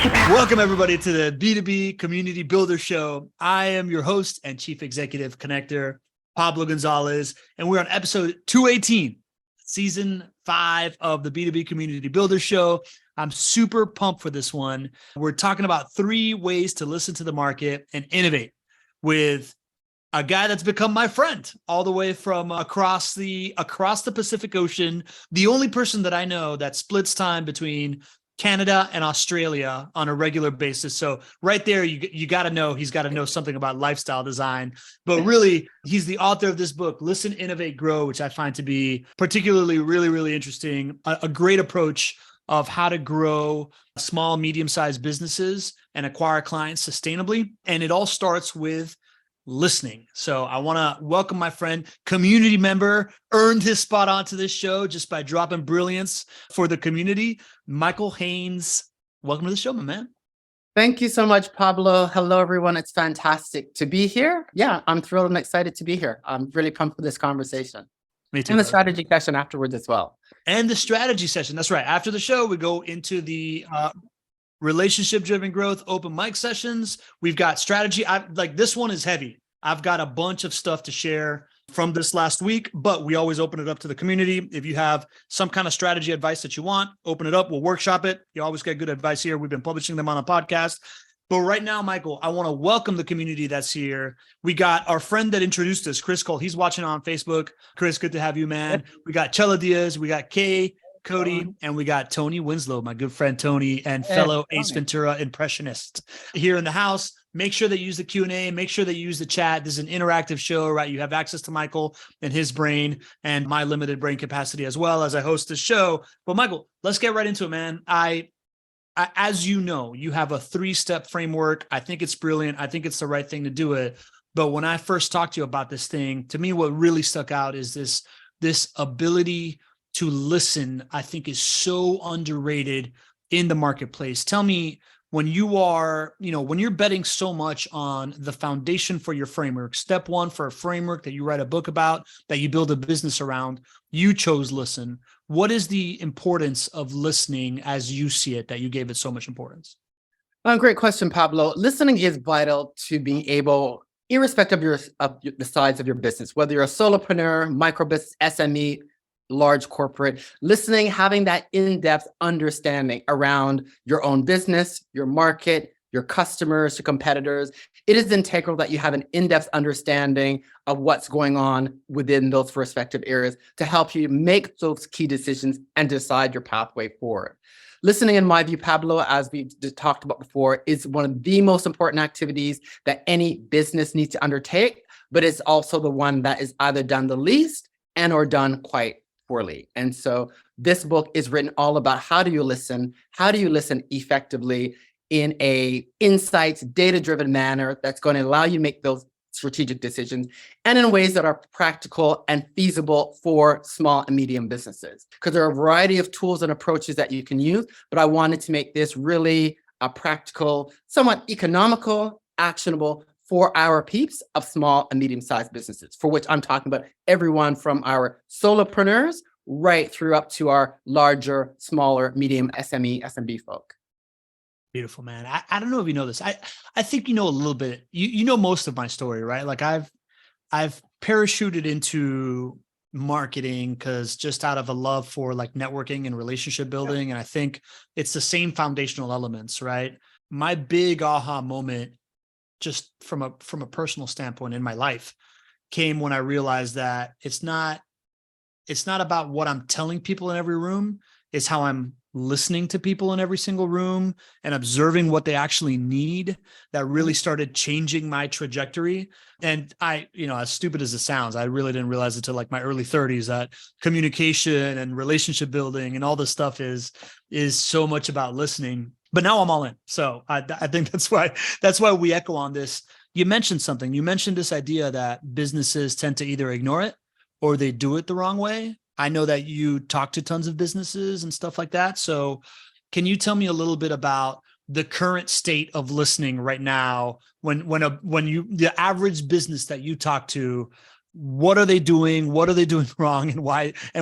Welcome, everybody, to the B2B Community Builder Show. I am your host and Chief Executive Connector, Pablo Gonzalez, and we're on episode 218, season 5 of the B2B Community Builder Show. I'm super pumped for this one. We're talking about 3 ways to listen to the market and innovate with a guy that's become my friend all the way from across the Pacific Ocean, the only person that I know that splits time between Canada and Australia on a regular basis. So right there, you got to know, he's got to know something about lifestyle design. But really, he's the author of this book, Listen, Innovate, Grow, which I find to be particularly really, really interesting. A great approach of how to grow small, medium-sized businesses and acquire clients sustainably. And it all starts with listening. So I want to welcome my friend, community member, earned his spot onto this show just by dropping brilliance for the community, Michael Haynes. Welcome to the show, my man. Thank you so much, Pablo. Hello, everyone. It's fantastic to be here. Yeah, I'm thrilled and excited to be here. I'm really pumped for this conversation. Me too. And the strategy session afterwards as well. And the strategy session. That's right. After the show, we go into the relationship-driven growth open mic sessions. We've got strategy. This one is heavy. I've got a bunch of stuff to share from this last week, but we always open it up to the community. If you have some kind of strategy advice that you want, open it up. We'll workshop it. You always get good advice here. We've been publishing them on a podcast. But right now, Michael, I want to welcome the community that's here. We got our friend that introduced us, Chris Cole. He's watching on Facebook. Chris, good to have you, man. We got Chela Diaz. We got Kay, Cody, and we got Tony Winslow, my good friend Tony, and fellow Ace Ventura impressionist here in the house. Make sure that you use the Q&A. Make sure that you use the chat. This is an interactive show, right? You have access to Michael and his brain and my limited brain capacity as well as I host this show. But Michael, let's get right into it, man. As you know, you have a 3-step framework. I think it's brilliant. I think it's the right thing to do it. But when I first talked to you about this thing, to me, what really stuck out is this ability to listen, I think is so underrated in the marketplace. Tell me, when you're betting so much on the foundation for your framework, step 1 for a framework that you write a book about, that you build a business around, you chose listen. What is the importance of listening as you see it, that you gave it so much importance? Great question, Pablo. Listening is vital to being able, irrespective of the size of your business, whether you're a solopreneur, micro business, SME, large corporate, listening, having that in-depth understanding around your own business, your market, your customers, your competitors. It is integral that you have an in-depth understanding of what's going on within those respective areas to help you make those key decisions and decide your pathway forward. Listening, in my view, Pablo, as we talked about before, is one of the most important activities that any business needs to undertake, but it's also the one that is either done the least and or done quite poorly. And so this book is written all about how do you listen effectively in a insights, data-driven manner that's going to allow you to make those strategic decisions and in ways that are practical and feasible for small and medium businesses. Because there are a variety of tools and approaches that you can use, but I wanted to make this really a practical, somewhat economical, actionable for our peeps of small and medium-sized businesses, for which I'm talking about everyone from our solopreneurs right through up to our larger, smaller, medium SMB folk. Beautiful, man. I don't know if you know this. I think you know a little bit. You know most of my story, right? Like I've parachuted into marketing because just out of a love for like networking and relationship building. And I think it's the same foundational elements, right? My big aha moment, just from a personal standpoint in my life, came when I realized that it's not about what I'm telling people in every room. It's how I'm listening to people in every single room and observing what they actually need that really started changing my trajectory. And I, as stupid as it sounds, I really didn't realize until like my early 30s that communication and relationship building and all this stuff is so much about listening. But now I'm all in. So I think that's why we echo on this. You mentioned something. You mentioned this idea that businesses tend to either ignore it or they do it the wrong way. I know that you talk to tons of businesses and stuff like that. So can you tell me a little bit about the current state of listening right now when the average business that you talk to, what are they doing? What are they doing wrong? And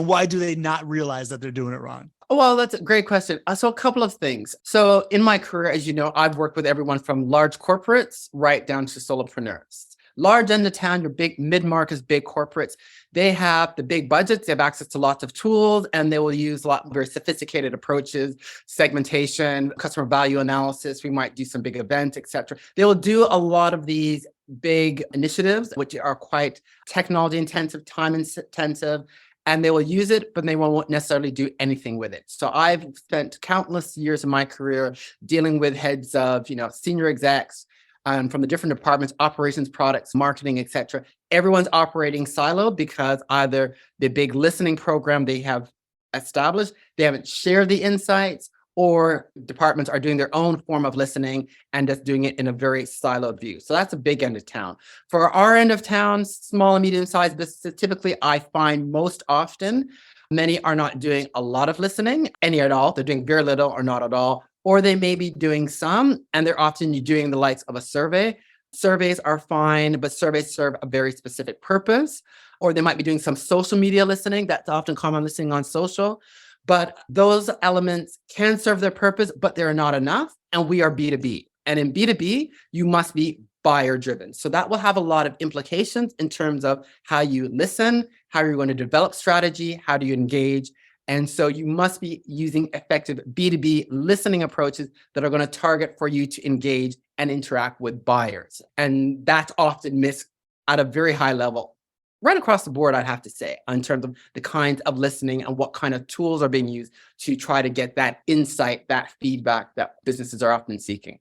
why do they not realize that they're doing it wrong? Well, that's a great question. So a couple of things. So in my career, as you know, I've worked with everyone from large corporates right down to solopreneurs. Large end of town, your big mid-markets, big corporates, they have the big budgets, they have access to lots of tools, and they will use a lot of very sophisticated approaches, segmentation, customer value analysis. We might do some big events, et cetera. They will do a lot of these big initiatives, which are quite technology intensive, time intensive, and they will use it, but they won't necessarily do anything with it. So I've spent countless years of my career dealing with heads of, senior execs from the different departments, operations, products, marketing, et cetera. Everyone's operating siloed because either the big listening program they have established, they haven't shared the insights, or departments are doing their own form of listening and just doing it in a very siloed view. So that's a big end of town. For our end of town, small and medium-sized businesses, typically I find most often, many are not doing a lot of listening, any at all. They're doing very little or not at all, or they may be doing some, and they're often doing the likes of a survey. Surveys are fine, but surveys serve a very specific purpose, or they might be doing some social media listening. That's often common listening on social. But those elements can serve their purpose, but they're not enough. And we are B2B. And in B2B, you must be buyer driven. So that will have a lot of implications in terms of how you listen, how you're going to develop strategy, how do you engage. And so you must be using effective B2B listening approaches that are going to target for you to engage and interact with buyers. And that's often missed at a very high level. Right across the board, I'd have to say, in terms of the kinds of listening and what kind of tools are being used to try to get that insight, that feedback that businesses are often seeking.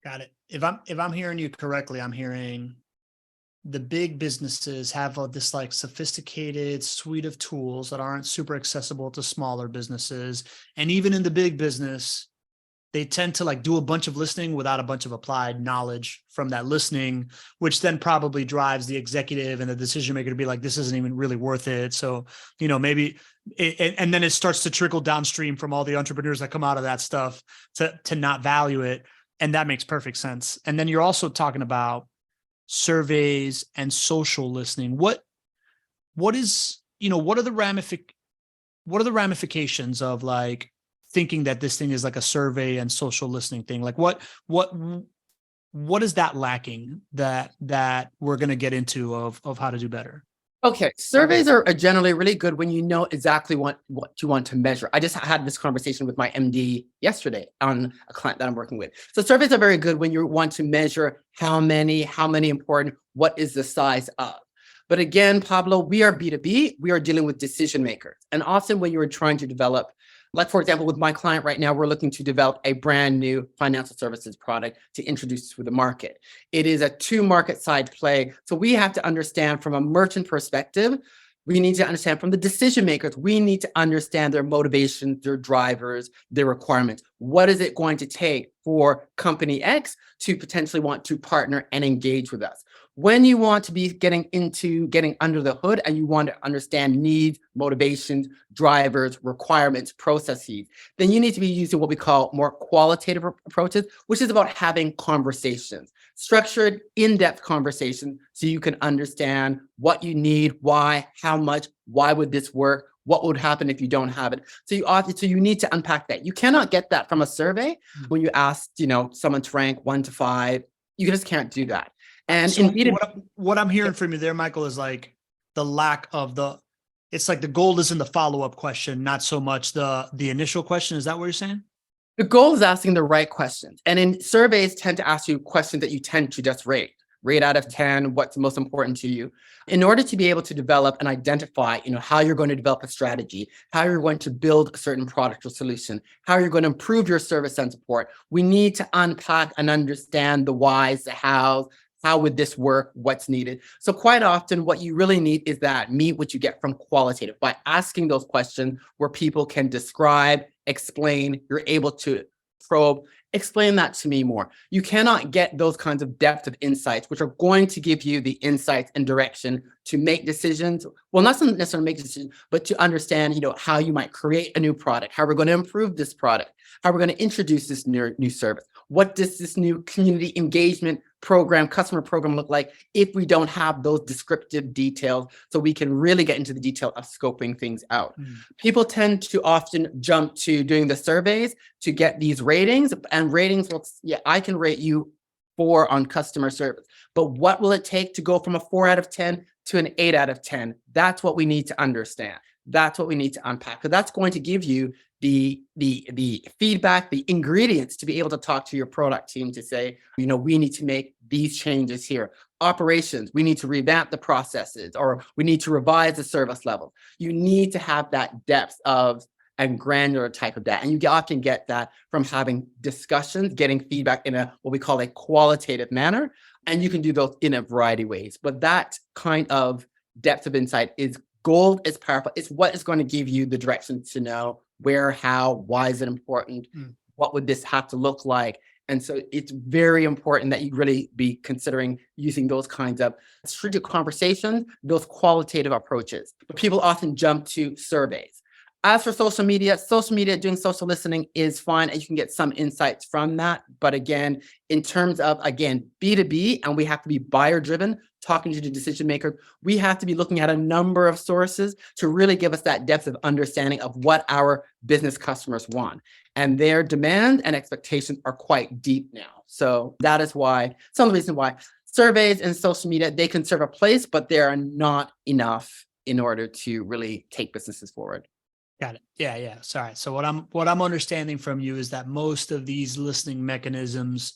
Got it. If I'm hearing you correctly, I'm hearing the big businesses have this like sophisticated suite of tools that aren't super accessible to smaller businesses. And even in the big business, they tend to like do a bunch of listening without a bunch of applied knowledge from that listening, which then probably drives the executive and the decision maker to be like, this isn't even really worth it. So, maybe, and then it starts to trickle downstream from all the entrepreneurs that come out of that stuff to not value it. And that makes perfect sense. And then you're also talking about surveys and social listening. What are the ramifications of like thinking that this thing is like a survey and social listening thing? Like what is that lacking that we're going to get into of how to do better? Okay, surveys are generally really good when you know exactly what you want to measure. I just had this conversation with my MD yesterday on a client that I'm working with. So surveys are very good when you want to measure how many important, what is the size of. But again, Pablo, we are B2B, we are dealing with decision makers. And often when you are trying to develop, like for example, with my client right now, we're looking to develop a brand new financial services product to introduce to the market. It is a 2 market side play. So we have to understand from a merchant perspective, we need to understand from the decision makers, we need to understand their motivations, their drivers, their requirements. What is it going to take for company X to potentially want to partner and engage with us? When you want to be getting under the hood and you want to understand needs, motivations, drivers, requirements, processes, then you need to be using what we call more qualitative approaches, which is about having conversations, structured, in-depth conversations, so you can understand what you need, why, how much, why would this work, what would happen if you don't have it. So you need to unpack that. You cannot get that from a survey when you ask, someone to rank 1 to 5. You just can't do that. And so what I'm hearing from you there, Michael, is like the lack of it's like the goal is in the follow-up question, not so much the initial question. Is that what you're saying? The goal is asking the right questions. And in surveys tend to ask you questions that you tend to just rate out of 10, what's most important to you. In order to be able to develop and identify, how you're going to develop a strategy, how you're going to build a certain product or solution, how you're going to improve your service and support, we need to unpack and understand the whys, the hows, how would this work, what's needed. So quite often what you really need is that meet what you get from qualitative by asking those questions where people can describe, explain, you're able to probe, explain that to me more. You cannot get those kinds of depth of insights, which are going to give you the insights and direction to make decisions. Well, not necessarily make decisions, but to understand, how you might create a new product, how we're going to improve this product, how we're going to introduce this new service. What does this new community engagement customer program look like if we don't have those descriptive details so we can really get into the detail of scoping things out? People tend to often jump to doing the surveys to get these ratings, and ratings will, yeah, I can rate you 4 on customer service, but what will it take to go from a 4 out of 10 to an 8 out of 10? That's what we need to understand. That's what we need to unpack, because that's going to give you the feedback, the ingredients to be able to talk to your product team to say, we need to make these changes here. Operations, we need to revamp the processes, or we need to revise the service level. You need to have that depth of and granular type of data. And you often get that from having discussions, getting feedback in what we call a qualitative manner. And you can do those in a variety of ways. But that kind of depth of insight is gold, is powerful. It's what is going to give you the direction to know where, how, why is it important? What would this have to look like? And so it's very important that you really be considering using those kinds of strategic conversations, those qualitative approaches. But people often jump to surveys. As for social media, doing social listening is fine, and you can get some insights from that. But again, in terms of, B2B, and we have to be buyer driven, talking to the decision makers, we have to be looking at a number of sources to really give us that depth of understanding of what our business customers want. And their demand and expectations are quite deep now. So that is why, some of the reasons why surveys and social media, they can serve a place, but they are not enough in order to really take businesses forward. Got it. Yeah. Sorry. So what I'm understanding from you is that most of these listening mechanisms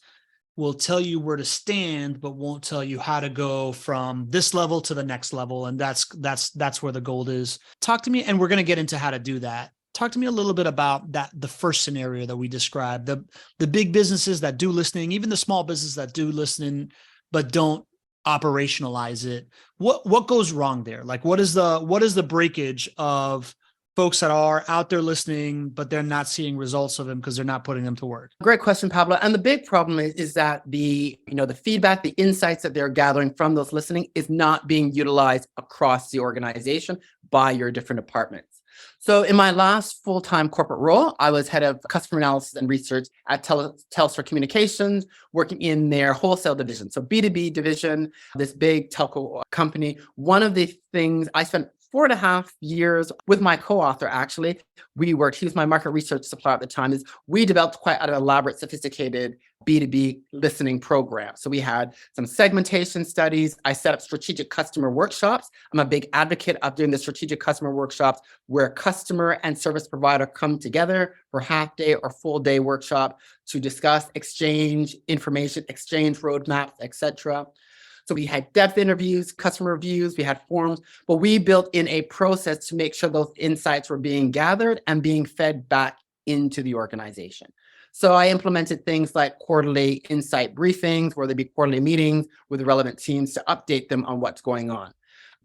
will tell you where to stand, but won't tell you how to go from this level to the next level. And that's where the gold is. Talk to me, and we're going to get into how to do that. Talk to me a little bit about the first scenario that we described, the big businesses that do listening, even the small businesses that do listening, but don't operationalize it. What goes wrong there? Like, what is the breakage of folks that are out there listening, but they're not seeing results of them because they're not putting them to work? Great question, Pablo. And the big problem is that the feedback, the insights that they're gathering from those listening is not being utilized across the organization by your different departments. So in my last full-time corporate role, I was head of customer analysis and research at Telstra Communications, working in their wholesale division. So B2B division, this big telco company. One of the things I spent 4.5 years with my co-author, actually. He was my market research supplier at the time, is we developed quite an elaborate, sophisticated B2B listening program. So we had some segmentation studies. I set up strategic customer workshops. I'm a big advocate of doing the strategic customer workshops where customer and service provider come together for half day or full day workshop to discuss, exchange information, exchange roadmaps, etc. So we had depth interviews, customer reviews, we had forums, but we built in a process to make sure those insights were being gathered and being fed back into the organization. So I implemented things like quarterly insight briefings, where there'd be quarterly meetings with the relevant teams to update them on what's going on.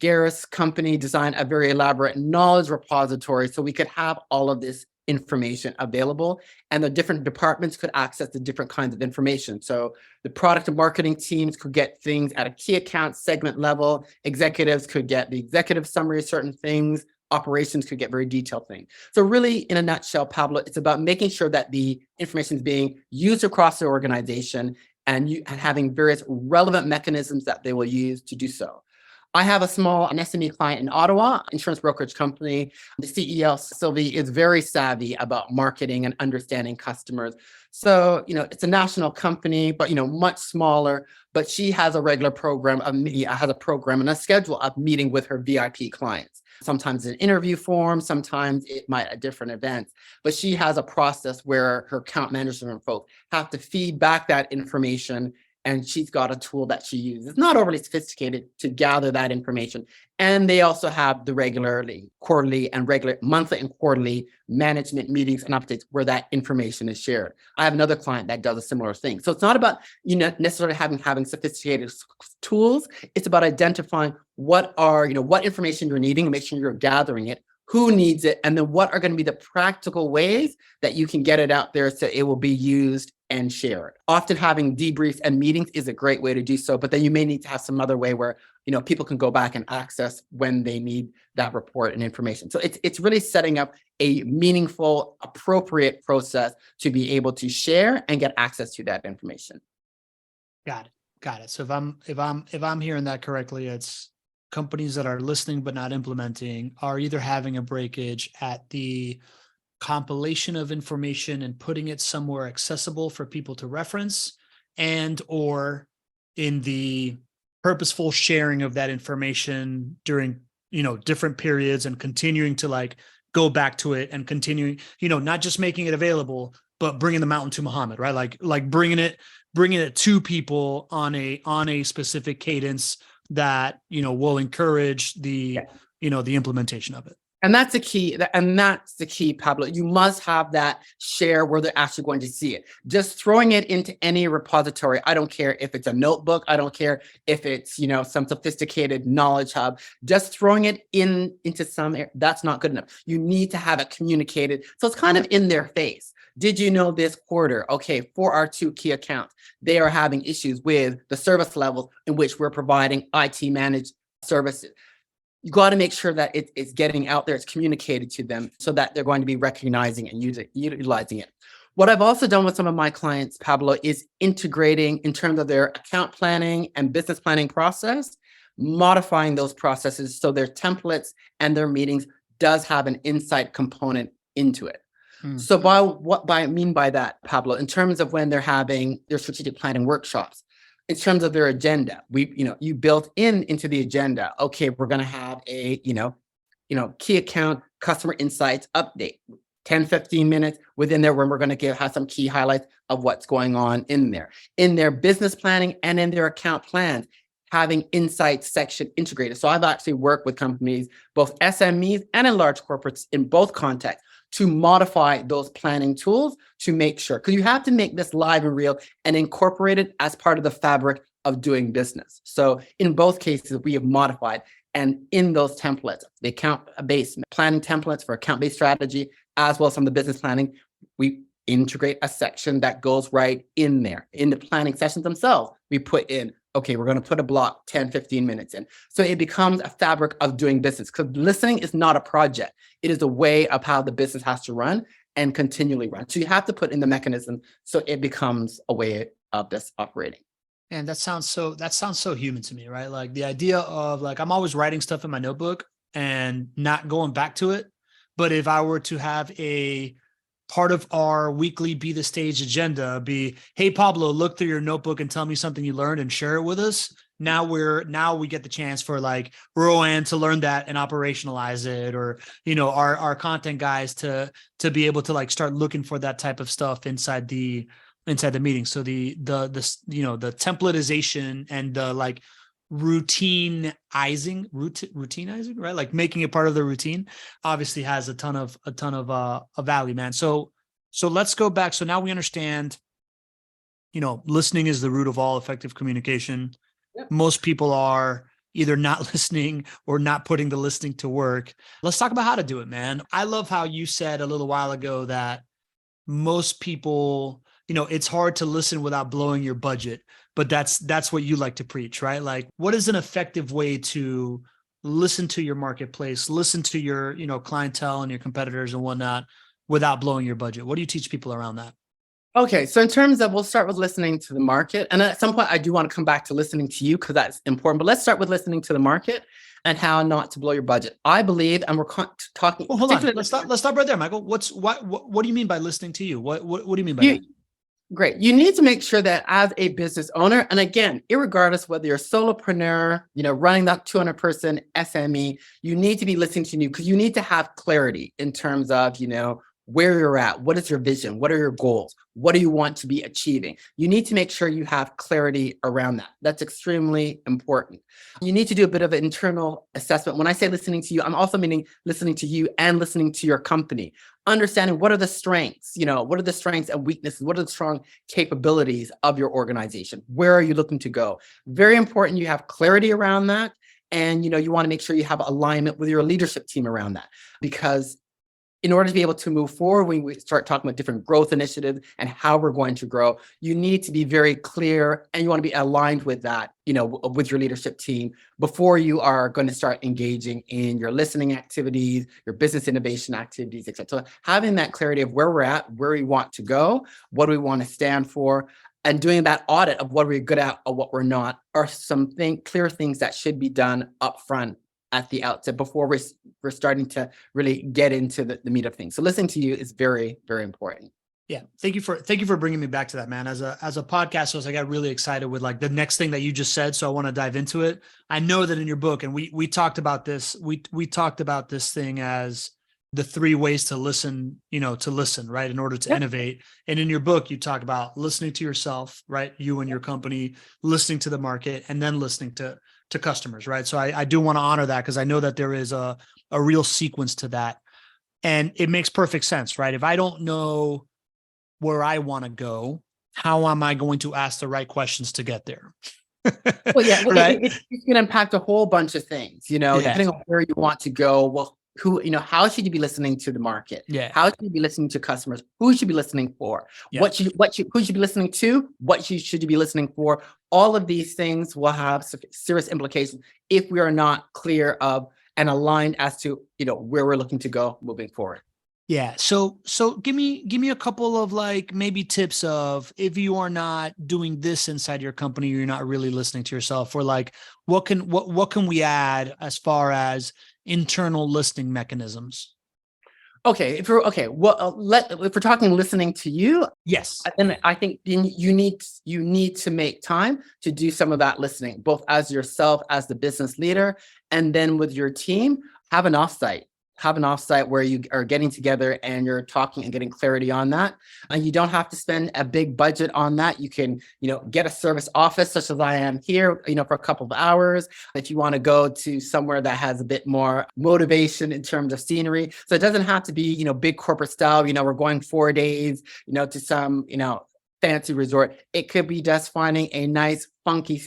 Garris company designed a very elaborate knowledge repository so we could have all of this information available, and the different departments could access the different kinds of information. So the product and marketing teams could get things at a key account segment level. Executives could get the executive summary of certain things. Operations could get very detailed things. So really, in a nutshell, Pablo, it's about making sure that the information is being used across the organization and having various relevant mechanisms that they will use to do so. I have an SME client in Ottawa, insurance brokerage company. The CEO, Sylvie, is very savvy about marketing and understanding customers. So, it's a national company, but, much smaller, but she has a regular program and a schedule of meeting with her VIP clients. Sometimes in interview form, sometimes it might at different events, but she has a process where her account management folks have to feed back that information. And she's got a tool that she uses. It's not overly sophisticated to gather that information. And they also have the monthly and quarterly management meetings and updates where that information is shared. I have another client that does a similar thing. So it's not about necessarily having sophisticated tools. It's about identifying what information you're needing and make sure you're gathering it, who needs it, and then what are going to be the practical ways that you can get it out there so it will be used and shared. Often having debriefs and meetings is a great way to do so, but then you may need to have some other way where people can go back and access when they need that report and information. So it's really setting up a meaningful, appropriate process to be able to share and get access to that information. Got Got it. So if I'm hearing that correctly, it's companies that are listening but not implementing are either having a breakage at the compilation of information and putting it somewhere accessible for people to reference, and or in the purposeful sharing of that information during, different periods, and continuing to like go back to it and continuing, not just making it available, but bringing the mountain to Muhammad, right? Like bringing it to people on a specific cadence that, will encourage the, Yeah. the implementation of it. And that's the key. And that's the key, Pablo. You must have that share where they're actually going to see it. Just throwing it into any repository. I don't care if it's a notebook. I don't care if it's, some sophisticated knowledge hub. Just throwing it into that's not good enough. You need to have it communicated. So it's kind of in their face. Did you know this quarter? Okay, for our 2 key accounts, they are having issues with the service levels in which we're providing IT managed services. You got to make sure that it's getting out there, it's communicated to them so that they're going to be recognizing and utilizing it. What I've also done with some of my clients, Pablo, is integrating in terms of their account planning and business planning process, modifying those processes so their templates and their meetings does have an insight component into it. So what I mean by that, Pablo, in terms of when they're having their strategic planning workshops, in terms of their agenda, you built into the agenda, okay, we're going to have a, key account customer insights update, 10, 15 minutes within there when we're going to have some key highlights of what's going on in there. In their business planning and in their account plans, having insights section integrated. So I've actually worked with companies, both SMEs and in large corporates in both contexts, to modify those planning tools to make sure, because you have to make this live and real and incorporate it as part of the fabric of doing business. So in both cases, we have modified, and in those templates, the account-based planning templates for account-based strategy, as well as some of the business planning, we integrate a section that goes right in there. In the planning sessions themselves, we put in, okay, we're going to put a block 10, 15 minutes in. So it becomes a fabric of doing business, because listening is not a project. It is a way of how the business has to run and continually run. So you have to put in the mechanism so it becomes a way of this operating. And that sounds so human to me, right? Like the idea of like, I'm always writing stuff in my notebook and not going back to it. But if I were to have a part of our weekly Be the Stage agenda be, hey, Pablo, look through your notebook and tell me something you learned and share it with us. Now we get the chance for like Rowan to learn that and operationalize it, or, our content guys to be able to like start looking for that type of stuff inside the meeting. So the templatization and the like routinizing, right? Like making it part of the routine obviously has a ton of value, man. So let's go back. So now we understand, listening is the root of all effective communication. Yep. Most people are either not listening or not putting the listening to work. Let's talk about how to do it, man. I love how you said a little while ago that most people, it's hard to listen without blowing your budget, but that's what you like to preach, right? Like, what is an effective way to listen to your marketplace, listen to your, clientele and your competitors and whatnot without blowing your budget? What do you teach people around that? Okay, so in terms of, we'll start with listening to the market. And at some point, I do want to come back to listening to you because that's important. But let's start with listening to the market and how not to blow your budget. I believe, and we're talking. Well, hold on. Let's stop right there, Michael. What do you mean by listening to you? What do you mean by that? Great. You need to make sure that as a business owner, and again, irregardless whether you're a solopreneur, running that 200-person SME, you need to be listening to you because you need to have clarity in terms of, where you're at. What is your vision? What are your goals? What do you want to be achieving? You need to make sure you have clarity around that. That's extremely important. You need to do a bit of an internal assessment. When I say listening to you, I'm also meaning listening to you and listening to your company. Understanding what are the strengths, what are the strengths and weaknesses? What are the strong capabilities of your organization? Where are you looking to go? Very important you have clarity around that. And, you want to make sure you have alignment with your leadership team around that, because in order to be able to move forward, when we start talking about different growth initiatives and how we're going to grow, you need to be very clear and you want to be aligned with that, with your leadership team before you are going to start engaging in your listening activities, your business innovation activities, etc. So having that clarity of where we're at, where we want to go, what do we want to stand for, and doing that audit of what we're good at or what we're not are some clear things that should be done upfront at the outset before we're starting to really get into the meat of things. So listening to you is very, very important. Yeah. Thank you for bringing me back to that, man. As a podcast host, I got really excited with like the next thing that you just said. So I want to dive into it. I know that in your book, and we talked about this, we talked about this thing as the 3 ways to listen, right, in order to innovate. And in your book, you talk about listening to yourself, right? You and your company, listening to the market, and then listening to customers, right? So I do want to honor that because I know that there is a real sequence to that. And it makes perfect sense, right? If I don't know where I want to go, how am I going to ask the right questions to get there? Well, yeah, right. It can impact a whole bunch of things, depending on where you want to go. Well, how should you be listening to the market? Yeah. How should you be listening to customers? Who should you be listening for? Yeah. Who should you be listening to? Should you be listening for? All of these things will have serious implications if we are not clear of and aligned as to, where we're looking to go moving forward. Yeah. So give me a couple of like maybe tips of if you are not doing this inside your company, you're not really listening to yourself, or like what can we add as far as internal listening mechanisms? Okay, if we're talking listening to you, yes, then I think you need to make time to do some of that listening, both as yourself, as the business leader, and then with your team. Have an offsite. Where you are getting together and you're talking and getting clarity on that. And you don't have to spend a big budget on that. You can, get a service office such as I am here, for a couple of hours. If you want to go to somewhere that has a bit more motivation in terms of scenery. So it doesn't have to be, big corporate style, we're going 4 days, to some, fancy resort. It could be just finding a nice, funky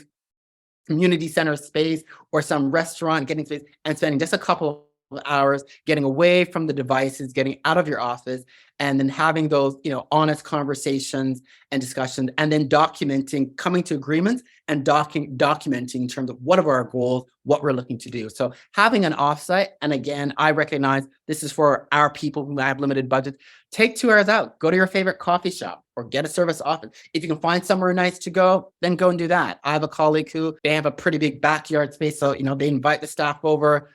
community center space or some restaurant, getting space and spending just a couple of hours, getting away from the devices, getting out of your office, and then having those, honest conversations and discussions, and then documenting, coming to agreements and documenting in terms of what are our goals, what we're looking to do. So having an offsite, and again, I recognize this is for our people who have limited budgets. Take 2 hours out, go to your favorite coffee shop or get a service office. If you can find somewhere nice to go, then go and do that. I have a colleague who they have a pretty big backyard space. So, they invite the staff over,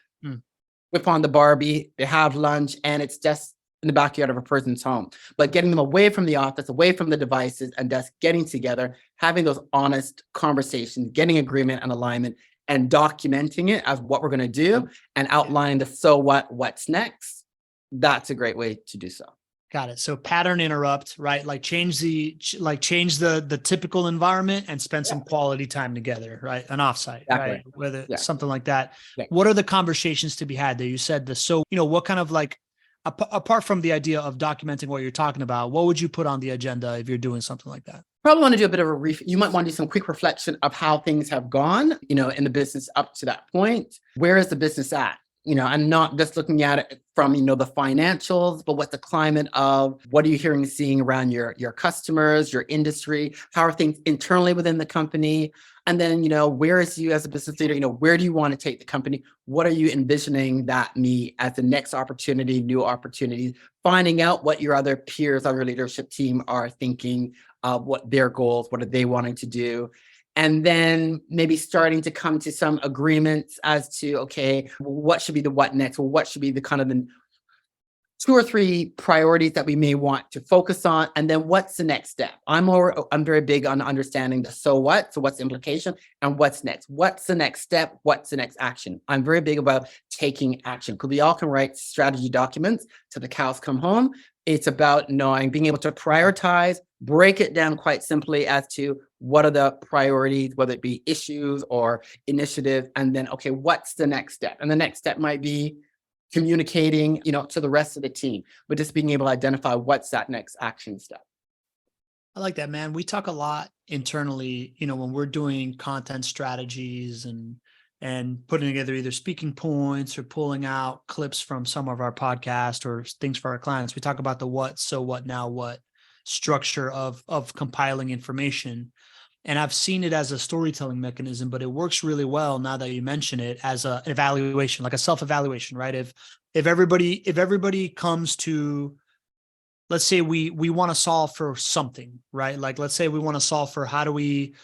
whip on the Barbie, they have lunch, and it's just in the backyard of a person's home. But getting them away from the office, away from the devices, and just getting together, having those honest conversations, getting agreement and alignment, and documenting it as what we're going to do, and outlining the so what's next. That's a great way to do so. Got it. So pattern interrupt, right? Like change the typical environment and spend some quality time together, right? An offsite, right? Whether something like that. Yeah. What are the conversations to be had there? You said this. So, what kind of like, apart from the idea of documenting what you're talking about, what would you put on the agenda if you're doing something like that? Probably want to do a bit of you might want to do some quick reflection of how things have gone, in the business up to that point. Where is the business at? And not just looking at it from, the financials, but what's the climate of, what are you hearing and seeing around your customers, your industry? How are things internally within the company? And then, where is you as a business leader, where do you want to take the company? What are you envisioning that me as the next opportunity, new opportunities, finding out what your other peers, other leadership team are thinking, what their goals, what are they wanting to do? And then maybe starting to come to some agreements as to, okay, what should be the what next? Or what should be the kind of the 2 or 3 priorities that we may want to focus on? And then what's the next step? I'm very big on understanding the so what's the implication, and what's next? What's the next step? What's the next action? I'm very big about taking action, because we all can write strategy documents till the cows come home. It's about being able to prioritize, break it down quite simply as to what are the priorities, whether it be issues or initiatives, and then, okay, what's the next step? And the next step might be communicating, to the rest of the team, but just being able to identify what's that next action step. I like that, man. We talk a lot internally, when we're doing content strategies and and putting together either speaking points or pulling out clips from some of our podcast or things for our clients. We talk about the what, so what, now what structure of compiling information. And I've seen it as a storytelling mechanism, but it works really well now that you mention it as an evaluation, like a self-evaluation, right? If everybody comes to, let's say we want to solve for something, right? Like, let's say we want to solve for how do we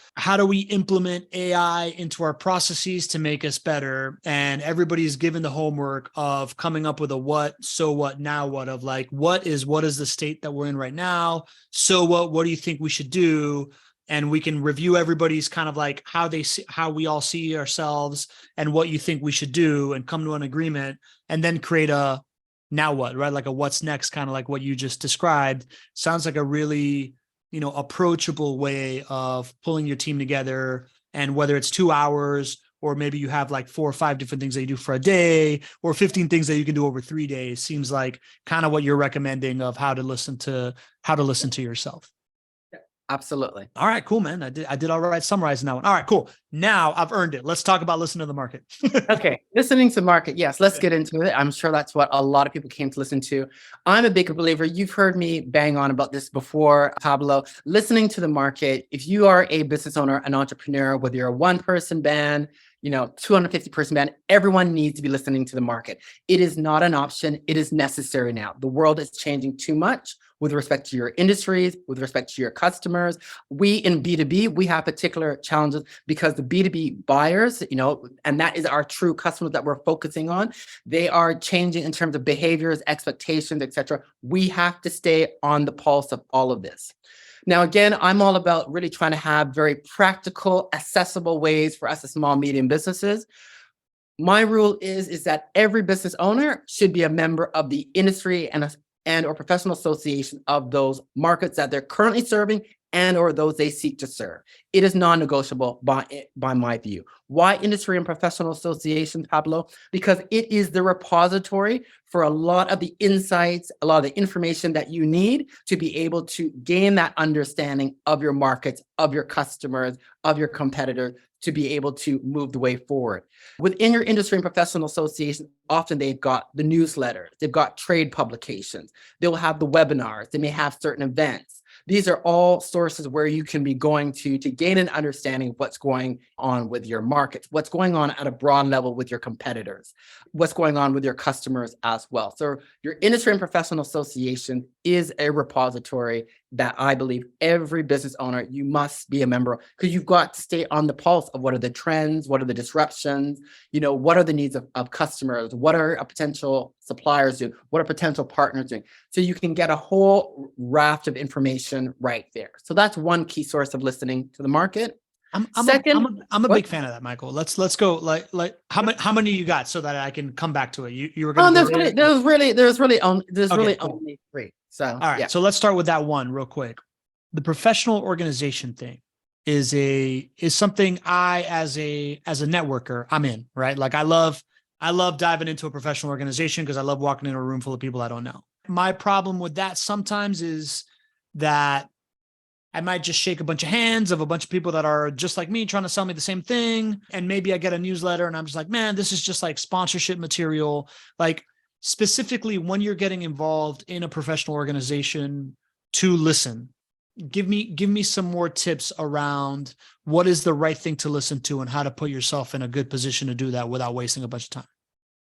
implement AI into our processes to make us better? And everybody's given the homework of coming up with a what, so what, now what, of like, what is the state that we're in right now? So what do you think we should do? And we can review everybody's kind of like how we all see ourselves and what you think we should do, and come to an agreement, and then create a now what, right? Like a what's next, kind of like what you just described. Sounds like a really, approachable way of pulling your team together. And whether it's 2 hours, or maybe you have like 4 or 5 different things that you do for a day, or 15 things that you can do over 3 days, seems like kind of what you're recommending of how to listen to yourself. Absolutely. All right, cool, man. I did all right summarizing that one. All right, cool. Now I've earned it. Let's talk about listening to the market. Okay, listening to market. Yes, let's get into it. I'm sure that's what a lot of people came to listen to. I'm a big believer. You've heard me bang on about this before, Pablo. Listening to the market. If you are a business owner, an entrepreneur, whether you're a one-person band, 250-person band, everyone needs to be listening to the market. It is not an option. It is necessary now. The world is changing too much with respect to your industries, with respect to your customers. We in B2B, we have particular challenges because the B2B buyers, and that is our true customers that we're focusing on. They are changing in terms of behaviors, expectations, etc. We have to stay on the pulse of all of this. Now, again, I'm all about really trying to have very practical, accessible ways for us as small, medium businesses. My rule is that every business owner should be a member of the industry and or professional association of those markets that they're currently serving and or those they seek to serve. It is non-negotiable by my view. Why industry and professional associations, Pablo? Because it is the repository for a lot of the insights, a lot of the information that you need to be able to gain that understanding of your markets, of your customers, of your competitors, to be able to move the way forward. Within your industry and professional association, often they've got the newsletters, they've got trade publications, they'll have the webinars, they may have certain events. These are all sources where you can be going to gain an understanding of what's going on with your markets, what's going on at a broad level with your competitors, what's going on with your customers as well. So your industry and professional association is a repository that I believe every business owner, you must be a member of, because you've got to stay on the pulse of what are the trends, what are the disruptions, what are the needs of customers, what are potential suppliers doing, what are potential partners doing. So you can get a whole raft of information right there. So that's one key source of listening to the market. I'm a big fan of that, Michael. Let's go like how many you got so that I can come back to it. You were going to there's really only cool. 3. So all right. Yeah. So let's start with that one real quick. The professional organization thing is something I as a networker, I'm in, right? Like I love diving into a professional organization because I love walking in a room full of people I don't know. My problem with that sometimes is that I might just shake a bunch of hands of a bunch of people that are just like me trying to sell me the same thing. And maybe I get a newsletter and I'm just like, man, this is just like sponsorship material. Like specifically when you're getting involved in a professional organization to listen, give me some more tips around what is the right thing to listen to and how to put yourself in a good position to do that without wasting a bunch of time.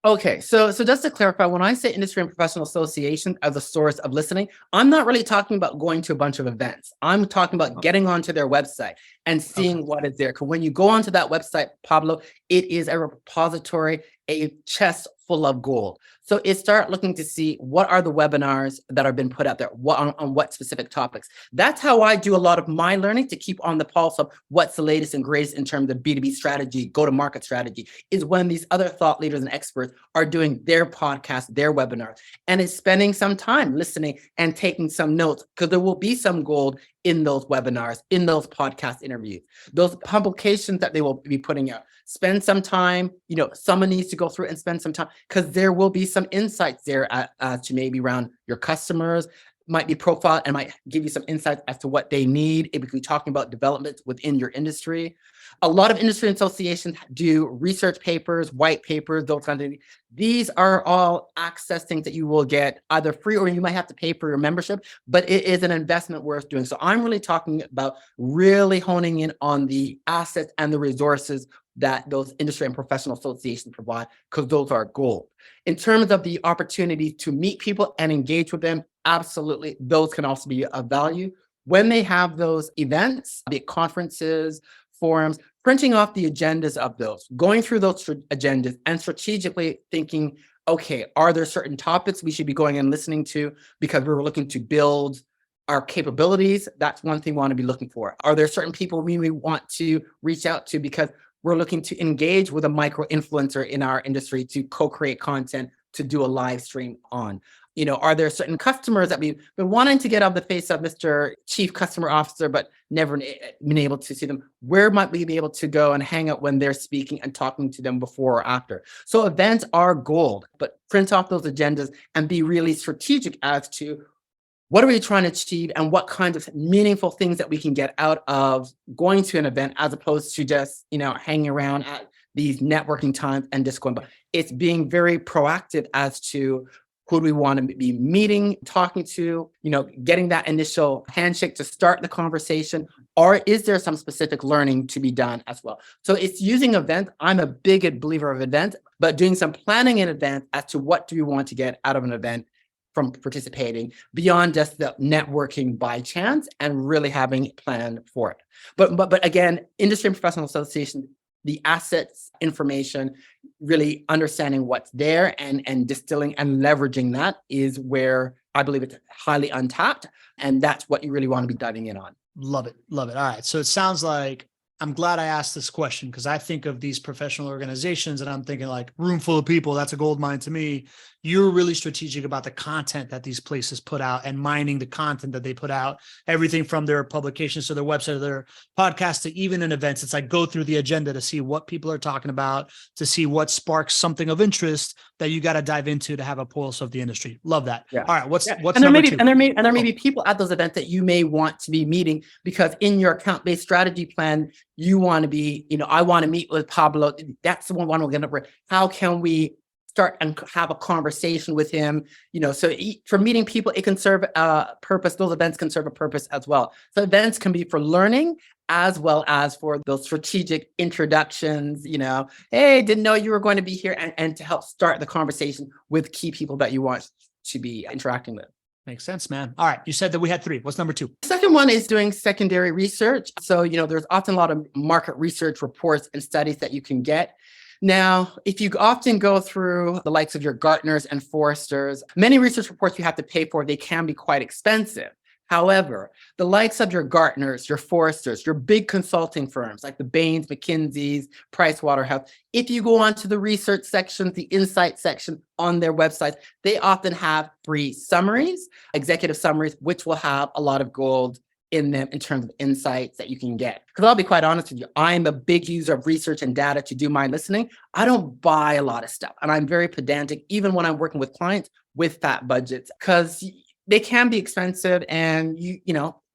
Okay, so just to clarify, when I say industry and professional association as a source of listening, I'm not really talking about going to a bunch of events. I'm talking about getting onto their website and seeing what is there. Because when you go onto that website, Pablo, it is a repository, a chest full of gold. So start looking to see what are the webinars that have been put out there, on what specific topics. That's how I do a lot of my learning to keep on the pulse of what's the latest and greatest in terms of B2B strategy, go-to-market strategy, is when these other thought leaders and experts are doing their podcasts, their webinars, and is spending some time listening and taking some notes, because there will be some gold in those webinars, in those podcast interviews, those publications that they will be putting out. Spend some time, someone needs to go through and spend some time, because there will be some insights there to maybe around your customers, might be profiled and might give you some insights as to what they need. If we be talking about developments within your industry. A lot of industry associations do research papers, white papers, those kinds of things. These are all access things that you will get either free or you might have to pay for your membership, but it is an investment worth doing. So I'm really talking about really honing in on the assets and the resources that those industry and professional associations provide, because those are gold. In terms of the opportunity to meet people and engage with them, absolutely, those can also be of value. When they have those events, be it conferences, forums, printing off the agendas of those, going through those agendas and strategically thinking, okay, are there certain topics we should be going and listening to because we're looking to build our capabilities? That's one thing we want to be looking for. Are there certain people we want to reach out to because we're looking to engage with a micro influencer in our industry to co-create content to do a live stream on? Are there certain customers that we've been wanting to get out of the face of Mr. Chief Customer Officer, but never been able to see them? Where might we be able to go and hang out when they're speaking and talking to them before or after? So events are gold, but print off those agendas and be really strategic as to what are we trying to achieve and what kinds of meaningful things that we can get out of going to an event as opposed to just, hanging around at these networking times and just going by. It's being very proactive as to who do we want to be meeting, talking to, getting that initial handshake to start the conversation, or is there some specific learning to be done as well? So it's using events. I'm a big believer of events, but doing some planning in advance as to what do we want to get out of an event from participating beyond just the networking by chance and really having a plan for it. But again, industry and professional association, the assets, information, really understanding what's there and distilling and leveraging that is where I believe it's highly untapped. And that's what you really want to be diving in on. Love it. Love it. All right. So it sounds like I'm glad I asked this question because I think of these professional organizations and I'm thinking like room full of people. That's a gold mine to me. You're really strategic about the content that these places put out and mining the content that they put out, everything from their publications to their website, to their podcast, to even in events. It's like go through the agenda to see what people are talking about, to see what sparks something of interest that you got to dive into to have a pulse of the industry. Love that. Yeah. All right. What's and number two? And there may be people at those events that you may want to be meeting because in your account-based strategy plan, you want to be, I want to meet with Pablo. That's the one we're going to. How can we start and have a conversation with him? So for meeting people, it can serve a purpose. Those events can serve a purpose as well. So events can be for learning as well as for those strategic introductions. Hey, didn't know you were going to be here, and to help start the conversation with key people that you want to be interacting with. Makes sense, man. All right. You said that we had three. What's number two? Second one is doing secondary research. So, there's often a lot of market research reports and studies that you can get. Now, if you often go through the likes of your Gartners and Forresters, many research reports you have to pay for, they can be quite expensive. However, the likes of your Gartners, your Forresters, your big consulting firms like the Bains, McKinsey's, Pricewaterhouse, if you go onto the research section, the insight section on their websites, they often have free summaries, executive summaries, which will have a lot of gold in them in terms of insights that you can get. Because I'll be quite honest with you, I'm a big user of research and data to do my listening. I don't buy a lot of stuff, and I'm very pedantic, even when I'm working with clients with fat budgets, because they can be expensive, and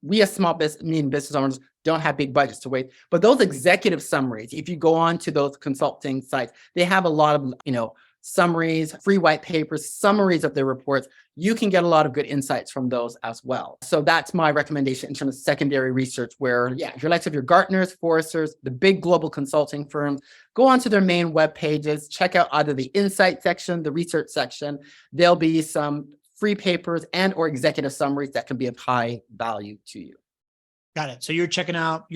we as small business owners don't have big budgets to waste. But those executive summaries, if you go on to those consulting sites, they have a lot of summaries, free white papers, summaries of their reports. You can get a lot of good insights from those as well. So that's my recommendation in terms of secondary research, where if you're likes of your Gartners, Forresters, the big global consulting firms, go onto their main web pages, check out either the insight section, the research section. There'll be some free papers and or executive summaries that can be of high value to you. Got it. So you're checking out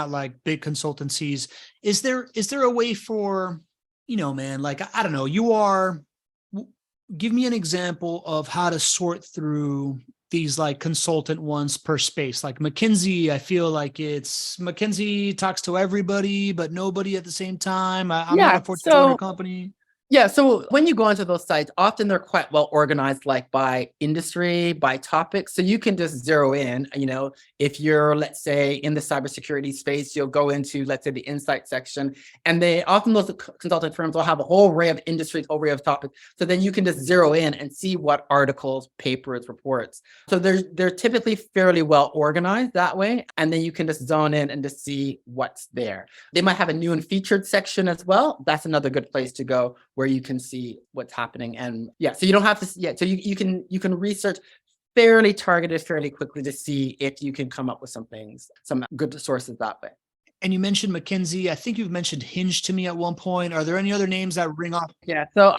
like big consultancies. Is there a way for, man, like, I don't know, give me an example of how to sort through these like consultant ones per space. Like McKinsey, I feel like it's McKinsey talks to everybody, but nobody at the same time. I'm not a Fortune 200 company. Yeah, so when you go onto those sites, often they're quite well organized, like by industry, by topic. So you can just zero in, if you're, let's say, in the cybersecurity space, you'll go into, let's say, the insight section, and they often those consulting firms will have a whole array of industries, whole array of topics. So then you can just zero in and see what articles, papers, reports. So they're typically fairly well organized that way. And then you can just zone in and just see what's there. They might have a new and featured section as well. That's another good place to go where you can see what's happening. And so you don't have to, so you can research fairly targeted, fairly quickly to see if you can come up with some things, some good sources that way. And you mentioned McKinsey. I think you've mentioned Hinge to me at one point. Are there any other names that ring off? Yeah. So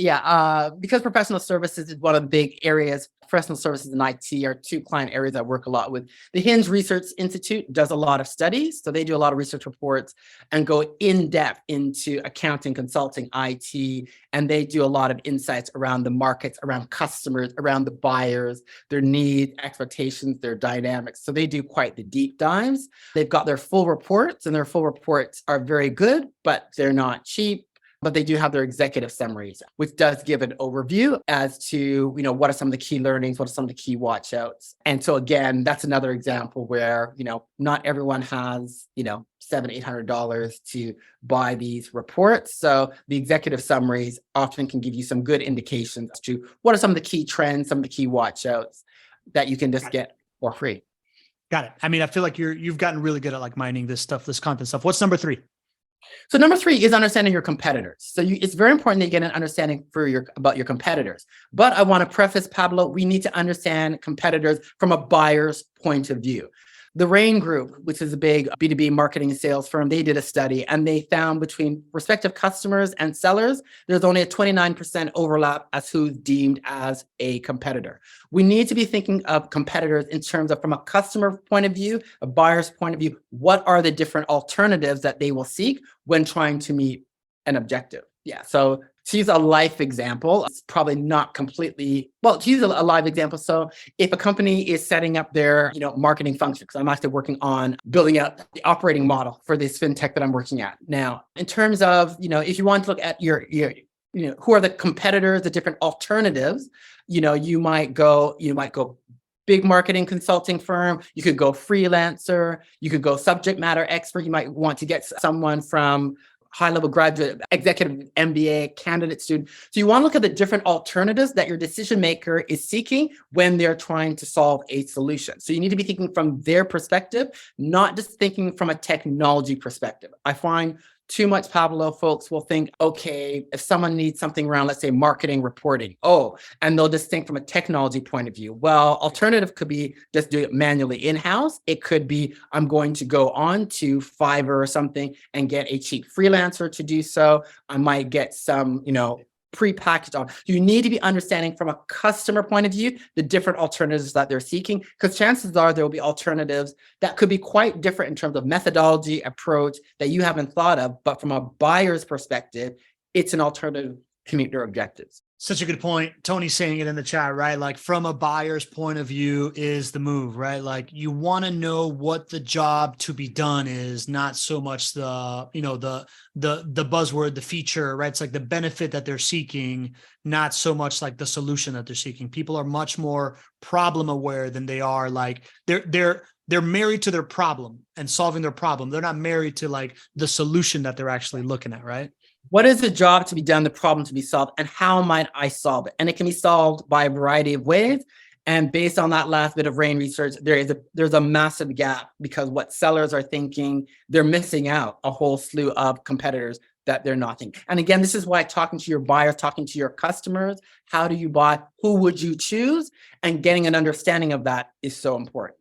because professional services is one of the big areas, professional services and IT are two client areas I work a lot with. The Hinge Research Institute does a lot of studies. So they do a lot of research reports and go in depth into accounting, consulting, IT, and they do a lot of insights around the markets, around customers, around the buyers, their needs, expectations, their dynamics. So they do quite the deep dives. They've got their full reports, and their full reports are very good, but they're not cheap. But they do have their executive summaries, which does give an overview as to, what are some of the key learnings, what are some of the key watchouts. And so again, that's another example where, not everyone has, $700-800 to buy these reports. So the executive summaries often can give you some good indications as to what are some of the key trends, some of the key watchouts that you can just get for free. Got it. I mean, I feel like you've gotten really good at like mining this stuff, this content stuff. What's number 3? So number 3 is understanding your competitors. So it's very important that you get an understanding about your competitors. But I want to preface, Pablo, we need to understand competitors from a buyer's point of view. The Rain Group, which is a big B2B marketing and sales firm, they did a study and they found between respective customers and sellers, there's only a 29% overlap as who's deemed as a competitor. We need to be thinking of competitors in terms of from a customer point of view, a buyer's point of view, what are the different alternatives that they will seek when trying to meet an objective? Yeah, so to use a life example, it's probably not completely, well, to use a live example. So if a company is setting up their, marketing function, because I'm actually working on building out the operating model for this fintech that I'm working at now. In terms of, if you want to look at your who are the competitors, the different alternatives, you might go big marketing consulting firm, you could go freelancer, you could go subject matter expert, you might want to get someone from high-level graduate, executive MBA, candidate student. So you want to look at the different alternatives that your decision maker is seeking when they're trying to solve a solution. So you need to be thinking from their perspective, not just thinking from a technology perspective. I find too much, Pablo, folks will think, okay, if someone needs something around, let's say, marketing reporting, and they'll just think from a technology point of view. Well, alternative could be just do it manually in-house. It could be, I'm going to go on to Fiverr or something and get a cheap freelancer to do so. I might get some, pre-packaged on. You need to be understanding from a customer point of view, the different alternatives that they're seeking, because chances are there will be alternatives that could be quite different in terms of methodology, approach that you haven't thought of, but from a buyer's perspective, it's an alternative to meet their objectives. Such a good point. Tony's saying it in the chat, right? Like from a buyer's point of view is the move, right? Like you want to know what the job to be done is, not so much the buzzword, the feature, right? It's like the benefit that they're seeking, not so much like the solution that they're seeking. People are much more problem aware than they are like they're married to their problem and solving their problem. They're not married to like the solution that they're actually looking at, right? What is the job to be done, the problem to be solved, and how might I solve it? And it can be solved by a variety of ways. And based on that last bit of Rain research, there's a massive gap because what sellers are thinking, they're missing out a whole slew of competitors that they're not thinking. And again, this is why talking to your buyers, talking to your customers, how do you buy, who would you choose, and getting an understanding of that is so important.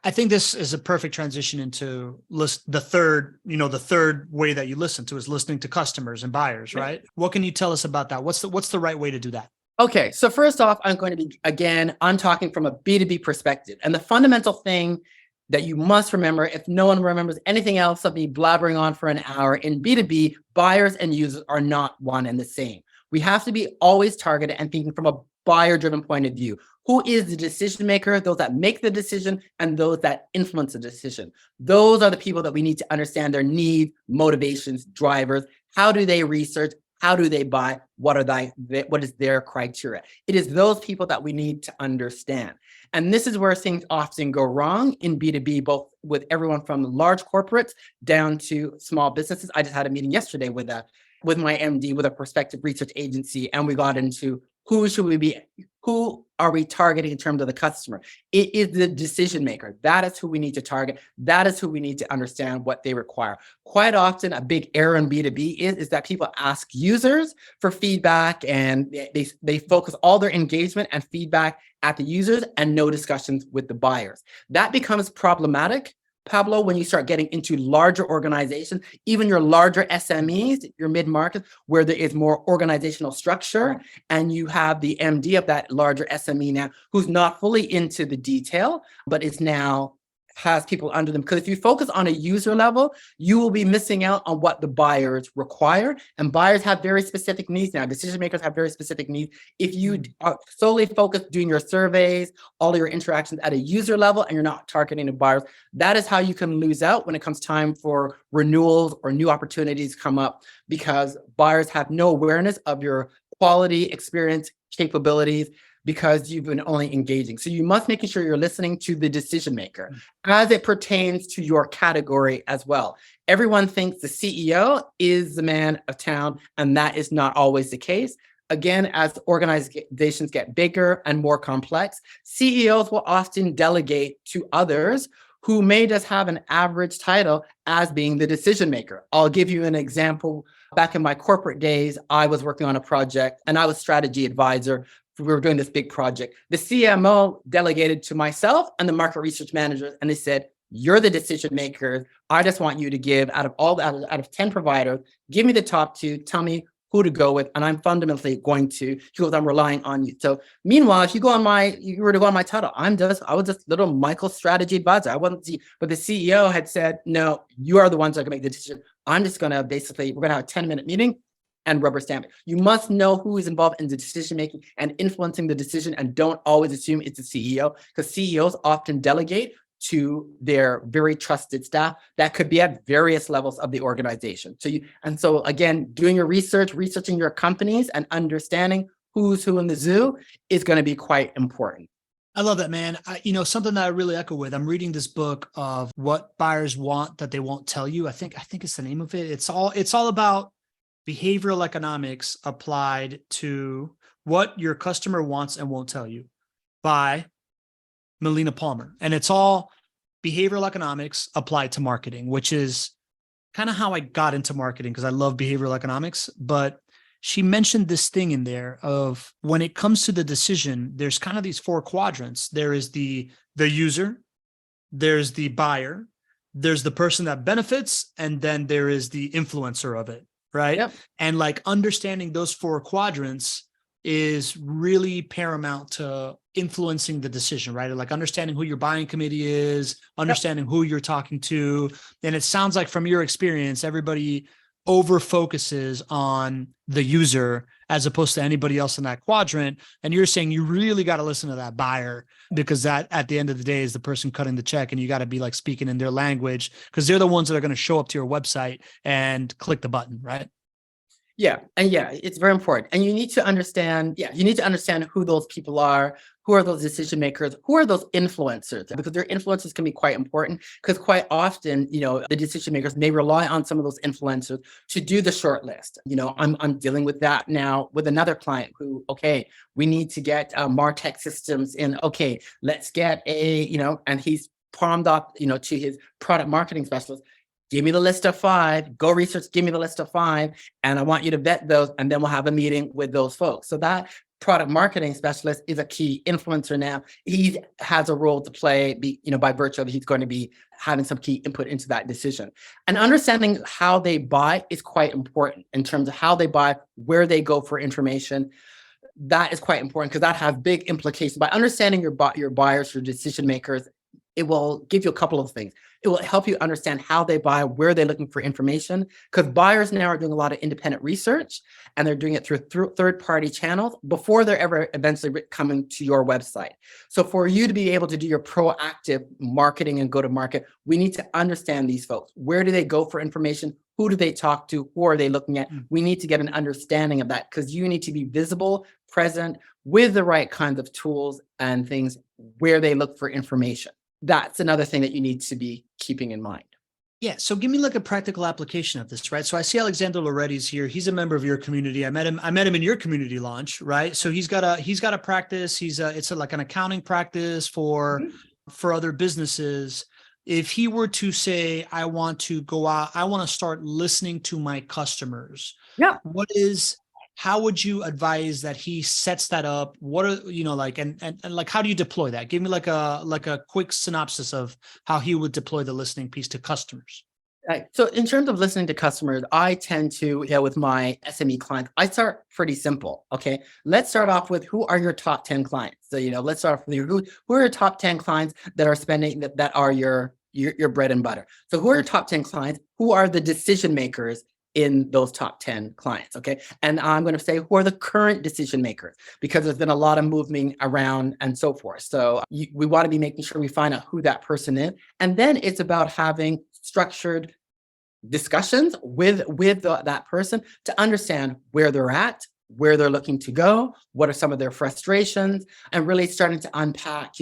I think this is a perfect transition into the third way that you listen to is listening to customers and buyers, right? What can you tell us about that? What's the right way to do that? Okay, so first off, I'm talking from a B2B perspective. And the fundamental thing that you must remember, if no one remembers anything else of me blabbering on for an hour, in B2B, buyers and users are not one and the same. We have to be always targeted and thinking from a buyer-driven point of view. Who is the decision maker, those that make the decision, and those that influence the decision? Those are the people that we need to understand their needs, motivations, drivers. How do they research? How do they buy? What is their criteria? It is those people that we need to understand. And this is where things often go wrong in B2B, both with everyone from large corporates down to small businesses. I just had a meeting yesterday with my MD, with a prospective research agency, and we got into who are we targeting in terms of the customer? It is the decision maker. That is who we need to target. That is who we need to understand what they require. Quite often, a big error in B2B is that people ask users for feedback, and they focus all their engagement and feedback at the users and no discussions with the buyers. That becomes problematic, Pablo, when you start getting into larger organizations, even your larger SMEs, your mid-market, where there is more organizational structure, and you have the MD of that larger SME now who's not fully into the detail, but is now has people under them. Because if you focus on a user level, you will be missing out on what the buyers require. And buyers have very specific needs now. Decision makers have very specific needs. If you are solely focused doing your surveys, all of your interactions at a user level, and you're not targeting the buyers, that is how you can lose out when it comes time for renewals or new opportunities come up, because buyers have no awareness of your quality, experience, capabilities, because you've been only engaging. So you must make sure you're listening to the decision maker as it pertains to your category as well. Everyone thinks the CEO is the man of town, and that is not always the case. Again, as organizations get bigger and more complex, CEOs will often delegate to others who may just have an average title as being the decision maker. I'll give you an example. Back in my corporate days, I was working on a project and I was strategy advisor. We were doing this big project. The CMO delegated to myself and the market research managers, and they said, "You're the decision maker. I just want you to give out of 10 providers, give me the top 2, tell me who to go with, and I'm fundamentally going to," he goes, "I'm relying on you." So meanwhile, if you were to go on my title, I was just little Michael strategy advisor. I wasn't but the CEO had said, "No, you are the ones that are gonna make the decision. I'm just gonna we're gonna have a 10-minute meeting and rubber stamp it." You must know who is involved in the decision making and influencing the decision, and don't always assume it's the CEO, because CEOs often delegate to their very trusted staff that could be at various levels of the organization. So again, doing your research, researching your companies, and understanding who's who in the zoo is going to be quite important. I love that, man. Something that I really echo with. I'm reading this book of What Buyers Want That They Won't Tell You. I think it's the name of it. It's all about behavioral economics applied to what your customer wants and won't tell you, by Melina Palmer. And it's all behavioral economics applied to marketing, which is kind of how I got into marketing, because I love behavioral economics. But she mentioned this thing in there of, when it comes to the decision, there's kind of these 4 quadrants. There is the user, there's the buyer, there's the person that benefits, and then there is the influencer of it. Right. Yep. And like understanding those 4 quadrants is really paramount to influencing the decision, right? Like understanding who your buying committee is, understanding who you're talking to. And it sounds like from your experience, everybody over focuses on the user as opposed to anybody else in that quadrant. And you're saying you really got to listen to that buyer, because that at the end of the day is the person cutting the check, and you got to be like speaking in their language, because they're the ones that are going to show up to your website and click the button, right? Yeah. And it's very important. And you need to understand who those people are, who are those decision makers, who are those influencers, because their influencers can be quite important, because quite often, the decision makers may rely on some of those influencers to do the short list. I'm dealing with that now with another client who, okay, we need to get MarTech systems in. Okay, let's get and he's palmed up, to his product marketing specialist. Give me the list of 5, go research, give me the list of 5, and I want you to vet those, and then we'll have a meeting with those folks. So that product marketing specialist is a key influencer now. He has a role to play, by virtue of he's going to be having some key input into that decision. And understanding how they buy is quite important in terms of how they buy, where they go for information. That is quite important, because that has big implications. By understanding your buyers, your decision makers, it will give you a couple of things. It will help you understand how they buy, where they're looking for information, because buyers now are doing a lot of independent research and they're doing it through third-party channels before they're ever eventually coming to your website. So for you to be able to do your proactive marketing and go to market, we need to understand these folks. Where do they go for information? Who do they talk to? Who are they looking at? We need to get an understanding of that because you need to be visible, present with the right kinds of tools and things where they look for information. That's another thing that you need to be keeping in mind. Yeah. So give me like a practical application of this, right? So I see Alexander Loretti's here. He's a member of your community. I met him in your community launch, right? So he's got a practice. It's like an accounting practice for other businesses. If he were to say, I want to go out, I want to start listening to my customers. Yeah. How would you advise that he sets that up? What are, like, and like, how do you deploy that? Give me like a quick synopsis of how he would deploy the listening piece to customers. Right. So in terms of listening to customers, I tend to, with my SME clients, I start pretty simple. Okay. Let's start off with who are your top 10 clients? So, let's start off with who are your top 10 clients that are spending, that are your bread and butter. So who are your top 10 clients? Who are the decision makers in those top 10 clients? Okay. And I'm going to say, who are the current decision makers? Because there's been a lot of moving around and so forth. So we want to be making sure we find out who that person is. And then it's about having structured discussions with that person to understand where they're at, where they're looking to go, what are some of their frustrations, and really starting to unpack,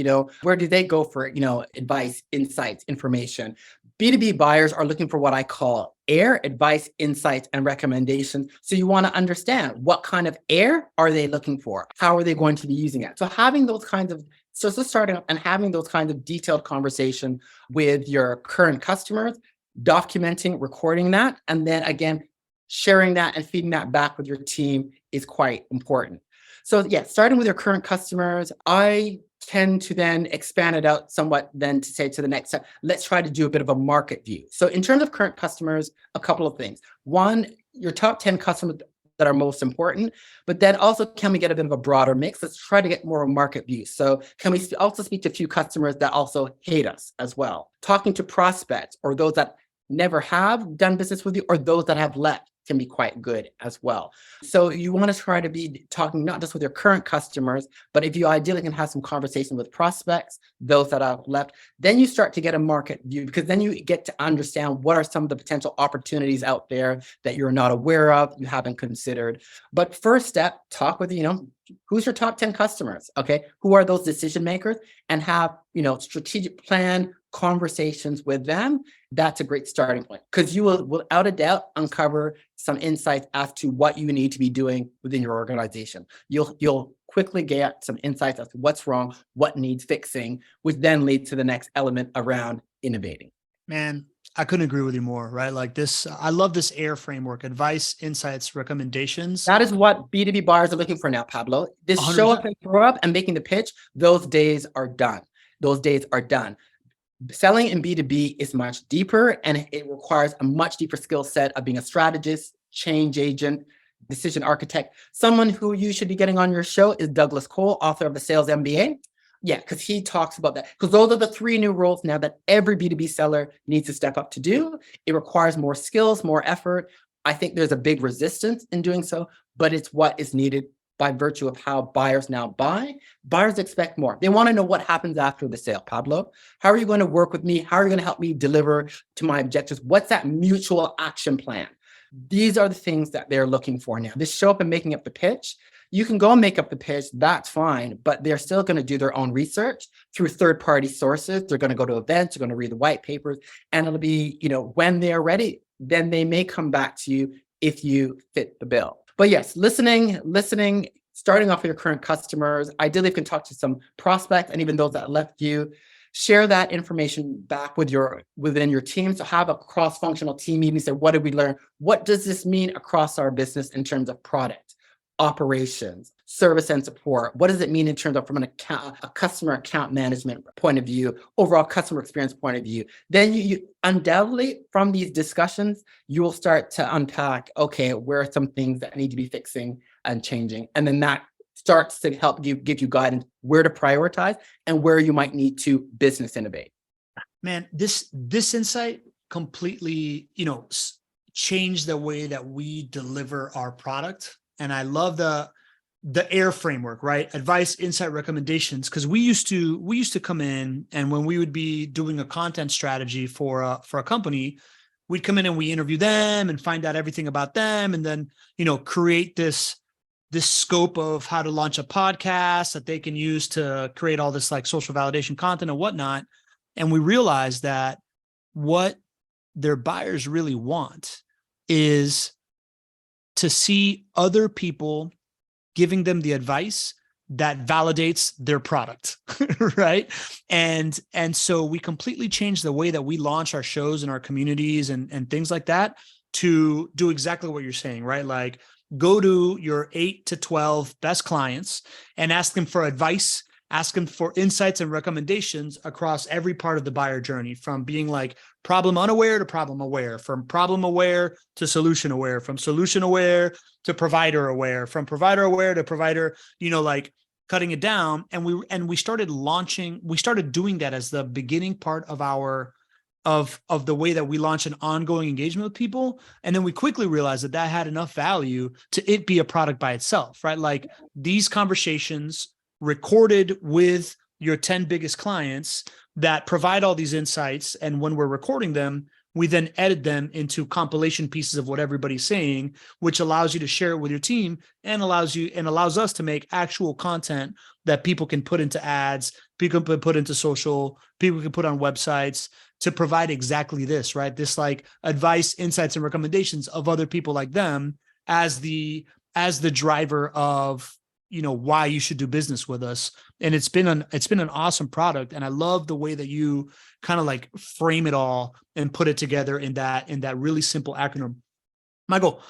where do they go for, advice, insights, information. B2B buyers are looking for what I call air, advice, insights, and recommendations. So you want to understand what kind of air are they looking for? How are they going to be using it? So having those kinds of, starting up and having those kinds of detailed conversation with your current customers, documenting, recording that, and then again, sharing that and feeding that back with your team is quite important. So yeah, starting with your current customers, I tend to then expand it out somewhat then to say to the next step, let's try to do a bit of a market view. So in terms of current customers, a couple of things. One, your top 10 customers that are most important, but then also can we get a bit of a broader mix? Let's try to get more of a market view. So can we also speak to a few customers that also hate us as well? Talking to prospects or those that never have done business with you or those that have left can be quite good as well. So you want to try to be talking not just with your current customers, but if you ideally can have some conversation with prospects, those that have left, then you start to get a market view because then you get to understand what are some of the potential opportunities out there that you're not aware of, you haven't considered. But first step, talk with, who's your top 10 customers? Okay. Who are those decision makers and have, strategic plan conversations with them. That's a great starting point because you will without a doubt uncover some insights as to what you need to be doing within your organization. You'll quickly get some insights as to what's wrong, what needs fixing, which then leads to the next element around innovating. Man, I couldn't agree with you more, right? Like this, I love this AIR framework, advice, insights, recommendations. That is what B2B buyers are looking for now, Pablo. This 100%. show up and throw up and making the pitch, those days are done. Those days are done. Selling in B2B is much deeper and it requires a much deeper skill set of being a strategist, change agent, decision architect. Someone who you should be getting on your show is Douglas Cole, author of the Sales MBA. Yeah, because he talks about that. Because those are the 3 new roles now that every B2B seller needs to step up to do. It requires more skills, more effort. I think there's a big resistance in doing so, but it's what is needed by virtue of how buyers now buy. Buyers expect more. They want to know what happens after the sale. Pablo, how are you going to work with me? How are you going to help me deliver to my objectives? What's that mutual action plan? These are the things that they're looking for now. This show up and making up the pitch. You can go and make up the pitch, that's fine, but they're still going to do their own research through third-party sources. They're going to go to events, they're going to read the white papers, and it'll be, when they're ready, then they may come back to you if you fit the bill. But yes, listening, starting off with your current customers, ideally you can talk to some prospects and even those that left you, share that information back within your team. So have a cross-functional team meeting, say, what did we learn? What does this mean across our business in terms of product, operations, service and support? What does it mean in terms of from a customer account management point of view, overall customer experience point of view? Then you undoubtedly from these discussions, you will start to unpack, okay, where are some things that need to be fixing and changing? And then that starts to help you give you guidance where to prioritize and where you might need to business innovate. Man, this insight completely, changed the way that we deliver our product. And I love the AIR framework, right? Advice, insight, recommendations. Because we used to come in, and when we would be doing a content strategy for a company, we'd come in and we interview them and find out everything about them, and then create this scope of how to launch a podcast that they can use to create all this like social validation content and whatnot. And we realized that what their buyers really want is to see other people giving them the advice that validates their product, right? And so we completely changed the way that we launch our shows in our communities and things like that to do exactly what you're saying, right? Like, go to your 8 to 12 best clients and ask them for advice, ask them for insights and recommendations across every part of the buyer journey, from being like problem unaware to problem aware, from problem aware to solution aware, from solution aware to provider aware, from provider aware to provider, like cutting it down. And we started doing that as the beginning part of of the way that we launch an ongoing engagement with people. And then we quickly realized that had enough value to it be a product by itself, right? Like, these conversations recorded with your 10 biggest clients that provide all these insights. And when we're recording them, we then edit them into compilation pieces of what everybody's saying, which allows you to share it with your team and allows us to make actual content that people can put into ads, people can put into social, people can put on websites, to provide exactly this, right? This like advice, insights, and recommendations of other people like them as the driver of, why you should do business with us. And it's been an awesome product. And I love the way that you kind of like frame it all and put it together in that really simple acronym. Michael,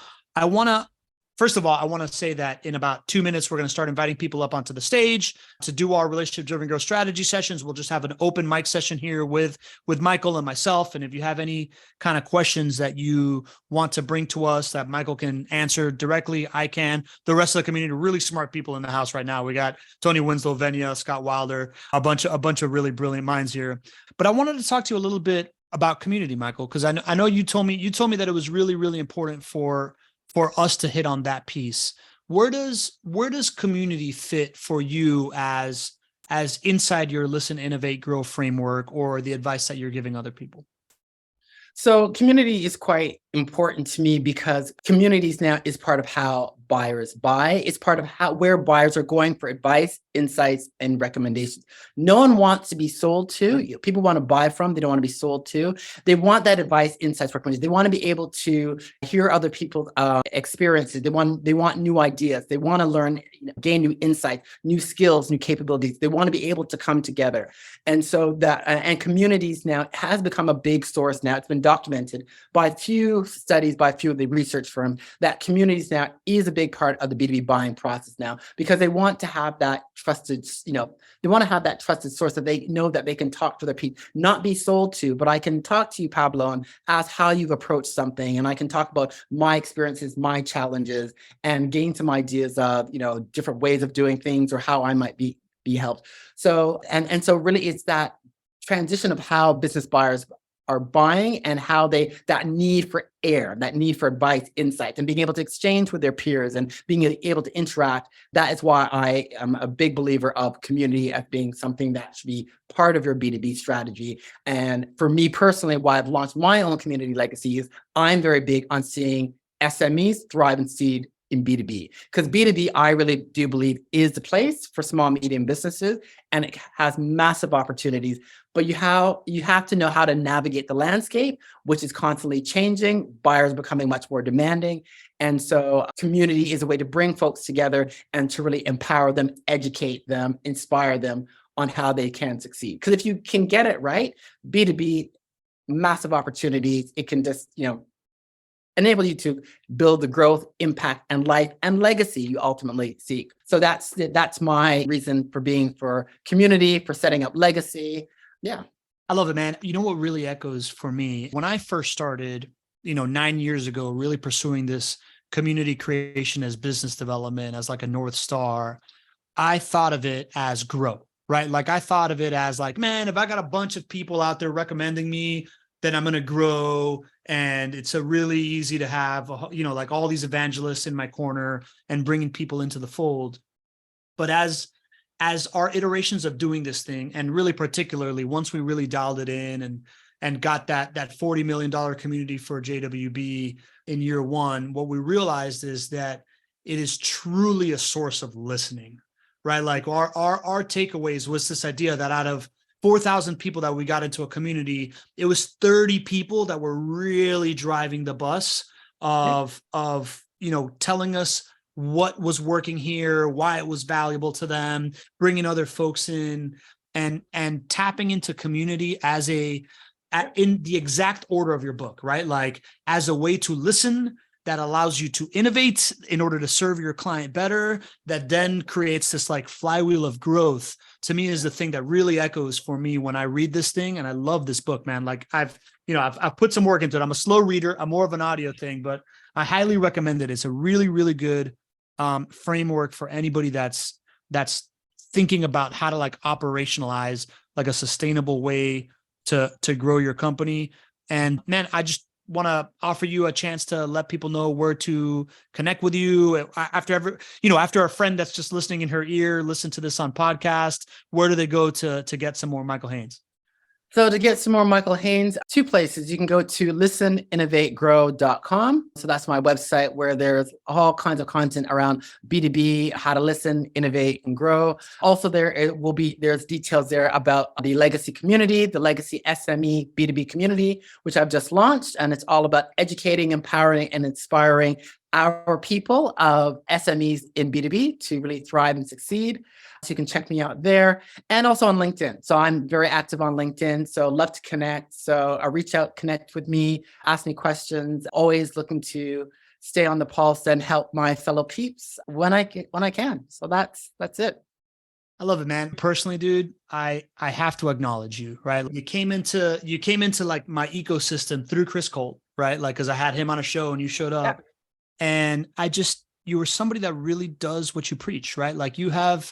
first of all, I want to say that in about 2 minutes, we're going to start inviting people up onto the stage to do our relationship-driven growth strategy sessions. We'll just have an open mic session here with Michael and myself. And if you have any kind of questions that you want to bring to us that Michael can answer directly, I can. The rest of the community, really smart people in the house right now. We got Tony Winslow, Venya, Scott Wilder, a bunch of really brilliant minds here. But I wanted to talk to you a little bit about community, Michael, because I know you told me that it was really, really important for us to hit on that piece. Where does community fit for you as inside your listen, innovate, grow framework, or the advice that you're giving other people? So community is quite important to me because communities now is part of how buyers buy. It's part of where buyers are going for advice, insights, and recommendations. No one wants to be sold to. People want to buy from. They don't want to be sold to. They want that advice, insights, recommendations. They want to be able to hear other people's experiences. They want new ideas. They want to learn, gain new insights, new skills, new capabilities. They want to be able to come together. And so and communities now has become a big source now. It's been documented by a few studies, by a few of the research firms, that communities now is a big part of the B2B buying process now, because they want to have that trusted, they want to have that trusted source that they know that they can talk to their people, not be sold to, but I can talk to you, Pablo, and ask how you've approached something. And I can talk about my experiences, my challenges, and gain some ideas of, different ways of doing things or how I might be helped. So, and so really it's that transition of how business buyers are buying and how that need for air, that need for advice, insights, and being able to exchange with their peers and being able to interact. That is why I am a big believer of community as being something that should be part of your B2B strategy. And for me personally, why I've launched my own community legacy is I'm very big on seeing SMEs thrive and succeed in B2B, because B2B, I really do believe, is the place for small, medium businesses, and it has massive opportunities. But you have to know how to navigate the landscape, which is constantly changing. Buyers becoming much more demanding. And so community is a way to bring folks together and to really empower them, educate them, inspire them on how they can succeed. Because if you can get it right, B2B, massive opportunities. It can just, enable you to build the growth, impact, and life and legacy you ultimately seek. So that's my reason for being for community, for setting up legacy. Yeah. I love it, man. You know what really echoes for me? When I first started, 9 years ago, really pursuing this community creation as business development, as like a North Star, I thought of it as grow, right? Like I thought of it as like, man, if I got a bunch of people out there recommending me, then I'm going to grow. And it's a really easy to have, like all these evangelists in my corner and bringing people into the fold. But as our iterations of doing this thing, and really particularly once we really dialed it in and got that $40 million community for JWB in year one, what we realized is that it is truly a source of listening, right? Like our takeaways was this idea that out of 4,000 people that we got into a community, it was 30 people that were really driving the bus of telling us what was working here, why it was valuable to them, bringing other folks in, and tapping into community in the exact order of your book, right? Like as a way to listen that allows you to innovate in order to serve your client better, that then creates this like flywheel of growth. To me is the thing that really echoes for me when I read this thing. And I love this book, man. Like I've put some work into it. I'm a slow reader. I'm more of an audio thing, but I highly recommend it. It's a really, really good framework for anybody that's thinking about how to like operationalize like a sustainable way to grow your company. And man, I just want to offer you a chance to let people know where to connect with you after a friend that's just listening in her ear, listen to this on podcast. Where do they go to get some more Michael Haynes? So to get some more Michael Haynes, 2 places. You can go to listeninnovategrow.com. So that's my website where there's all kinds of content around B2B, how to listen, innovate, and grow. Also, there's details there about the legacy community, the legacy SME B2B community, which I've just launched. And it's all about educating, empowering, and inspiring our people of SMEs in B2B to really thrive and succeed. So you can check me out there, and also on LinkedIn. So I'm very active on LinkedIn. So love to connect. So reach out, connect with me, ask me questions. Always looking to stay on the pulse and help my fellow peeps when I can. So that's it. I love it, man. Personally, dude, I have to acknowledge you, right? You came into like my ecosystem through Chris Colt, right? Like, cause I had him on a show and you showed up, and you were somebody that really does what you preach, right? Like you have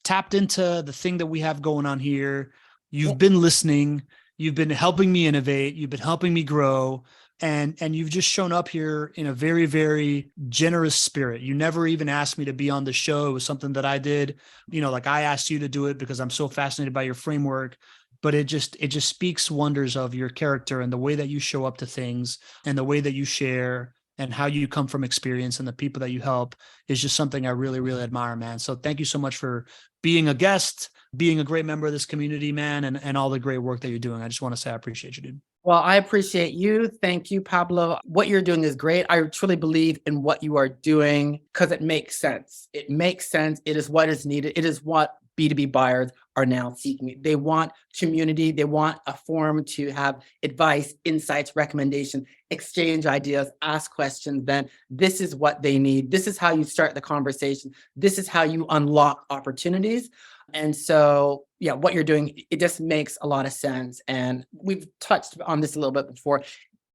tapped into the thing that we have going on here. You've been listening, you've been helping me innovate, you've been helping me grow. And you've just shown up here in a very, very generous spirit. You never even asked me to be on the show. It was something that I did, like I asked you to do it because I'm so fascinated by your framework. But it just speaks wonders of your character and the way that you show up to things and the way that you share and how you come from experience and the people that you help is just something I really, really admire, man. So thank you so much for being a guest, being a great member of this community, man, and all the great work that you're doing. I just want to say I appreciate you, dude. Well, I appreciate you. Thank you, Pablo. What you're doing is great. I truly believe in what you are doing because it makes sense. It makes sense. It is what is needed. It is what B2B buyers are now seeking. They want community. They want a forum to have advice, insights, recommendation, exchange ideas, ask questions. Then this is what they need. This is how you start the conversation. This is how you unlock opportunities. And so, yeah, what you're doing, it just makes a lot of sense. And we've touched on this a little bit before.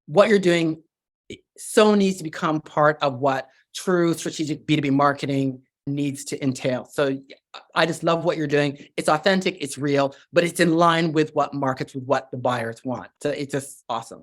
What you're doing so needs to become part of what true strategic B2B marketing needs to entail. So I just love what you're doing. It's authentic, it's real, but it's in line with what markets, with what the buyers want. So it's just awesome.